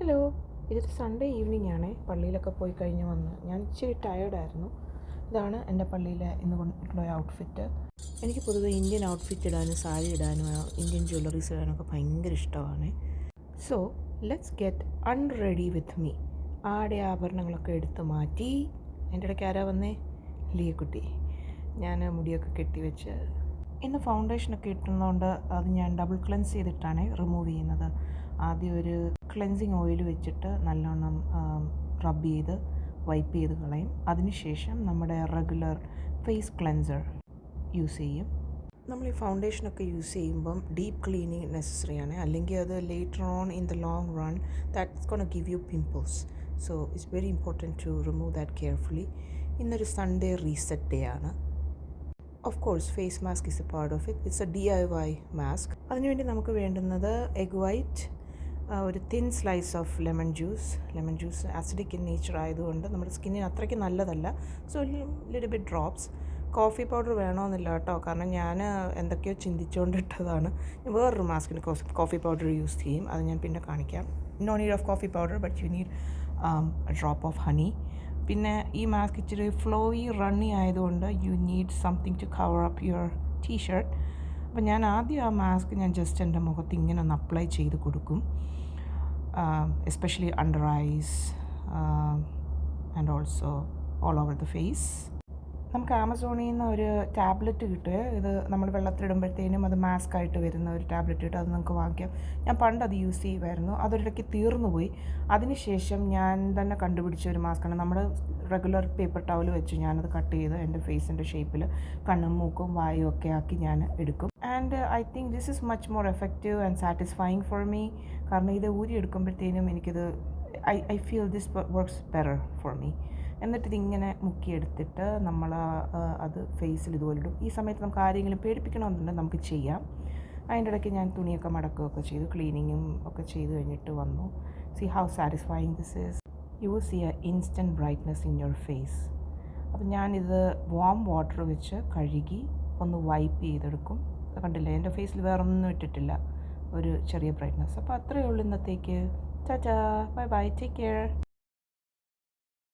Hello, ഇതൊരു Sunday evening ആണേ. പള്ളിയിലൊക്കെ പോയി കഴിഞ്ഞ് വന്ന് ഞാൻ ഇച്ചിരി ടയേർഡായിരുന്നു. ഇതാണ് എൻ്റെ പള്ളിയിലെ ഇന്ന് കൊണ്ടുള്ള ഔട്ട്ഫിറ്റ്. എനിക്ക് പൊതുവെ ഇന്ത്യൻ ഔട്ട്ഫിറ്റ് ഇടാനും സാരി ഇടാനും ഇന്ത്യൻ ജ്വല്ലറീസ് ഇടാനൊക്കെ ഭയങ്കര ഇഷ്ടമാണ്. So let's get unready with me. ആടെ ആഭരണങ്ങളൊക്കെ എടുത്ത് മാറ്റി. എൻ്റെ ഇടയ്ക്ക് ആരാ വന്നേ? ലിയക്കുട്ടി. ഞാൻ മുടിയൊക്കെ കെട്ടിവെച്ച് ഇന്ന് ഫൗണ്ടേഷനൊക്കെ ഇട്ടുന്നതുകൊണ്ട് അത് ഞാൻ ഡബിൾ ക്ലെൻസ് ചെയ്തിട്ടാണ് റിമൂവ് ചെയ്യുന്നത്. ആദ്യം ഒരു ക്ലെൻസിങ് ഓയിൽ വെച്ചിട്ട് നല്ലോണം റബ്ബ് ചെയ്ത് വൈപ്പ് ചെയ്ത് കളയും. അതിനുശേഷം നമ്മുടെ റെഗുലർ ഫേസ് ക്ലെൻസർ യൂസ് ചെയ്യും. നമ്മൾ ഈ ഫൗണ്ടേഷനൊക്കെ യൂസ് ചെയ്യുമ്പം ഡീപ്പ് ക്ലീനിങ് നെസസറി ആണ്. അല്ലെങ്കിൽ അത് later on in the long run that's gonna give you pimples. So it's very important to remove that carefully. ഇന്നൊരു സൺഡേ റീസെറ്റ് ഡേ ആണ്. Of course face mask is a part of it. It's a DIY mask. അതിനുവേണ്ടി നമുക്ക് വേണ്ടുന്നത് egg white, ഒരു thin slice of lemon juice acidic in nature ആയതുകൊണ്ട് നമ്മുടെ സ്കിന്നിന് അത്രയ്ക്ക് നല്ലതല്ല. So little bit drops. Coffee powder വേണമെന്നില്ല കേട്ടോ, കാരണം ഞാൻ എന്തൊക്കെയോ ചിന്തിച്ചുകൊണ്ടിട്ടതാണ്. ഞാൻ വേറൊരു മാസ്കിന് കോഫി പൗഡർ യൂസ് ചെയ്യും, അത് ഞാൻ പിന്നെ കാണിക്കാം. No need of coffee powder, but you need a drop of honey. പിന്നെ ഈ മാസ്ക് ഇച്ചിരി ഫ്ലോയി റണ്ണി ആയതുകൊണ്ട് you need something to cover up your T-shirt. അപ്പം ഞാൻ ആദ്യം ആ മാസ്ക് ഞാൻ ജസ്റ്റ് എൻ്റെ മുഖത്ത് ഇങ്ങനെ ഒന്ന് അപ്ലൈ ചെയ്ത് കൊടുക്കും, especially under eyes and also all over the face. നമുക്ക് ആമസോണിൽ നിന്ന് ഒരു ടാബ്ലറ്റ് കിട്ടുക. ഇത് നമ്മൾ വെള്ളത്തിലിടുമ്പോഴത്തേനും അത് മാസ്ക് ആയിട്ട് വരുന്ന ഒരു ടാബ്ലറ്റ് കിട്ടും. അത് നമുക്ക് വാങ്ങിക്കാം. ഞാൻ പണ്ട് അത് യൂസ് ചെയ്യുമായിരുന്നു. അതൊരിടയ്ക്ക് തീർന്നു പോയി. അതിനുശേഷം ഞാൻ തന്നെ കണ്ടുപിടിച്ച ഒരു മാസ്കാണ്. നമ്മുടെ റെഗുലർ പേപ്പർ ടവൽ വെച്ച് ഞാനത് കട്ട് ചെയ്ത് എൻ്റെ ഫേസിൻ്റെ ഷേപ്പിൽ കണ്ണും മൂക്കും വായും ഒക്കെ ആക്കി ഞാൻ എടുക്കും. And I think this is much more effective and satisfying for me. കാരണം ഇത് ഊരി എടുക്കുമ്പോഴത്തേനും എനിക്കത് I feel this works better for me. എന്നിട്ടിതിങ്ങനെ മുക്കിയെടുത്തിട്ട് നമ്മൾ അത് ഫേസിൽ ഇതുപോലെ ഇടും. ഈ സമയത്ത് നമുക്ക് ആരെങ്കിലും പേടിപ്പിക്കണമെന്നുണ്ടെങ്കിൽ നമുക്ക് ചെയ്യാം. അതിൻ്റെ ഇടയ്ക്ക് ഞാൻ തുണിയൊക്കെ മടക്കുകയൊക്കെ ചെയ്തു, ക്ലീനിങ്ങും ഒക്കെ ചെയ്ത് കഴിഞ്ഞിട്ട് വന്നു. See how satisfying this is. You will see a instant brightness in your face. അപ്പം ഞാനിത് വാം വാട്ടർ വെച്ച് കഴുകി ഒന്ന് വൈപ്പ് ചെയ്തെടുക്കും. കണ്ടില്ലേ, എൻ്റെ ഫേസിൽ വേറൊന്നും ഇട്ടിട്ടില്ല, ഒരു ചെറിയ ബ്രൈറ്റ്നസ്. അപ്പോൾ അത്രയേ ഉള്ളൂ ഇന്നത്തേക്ക്. Tata, bye bye, take care.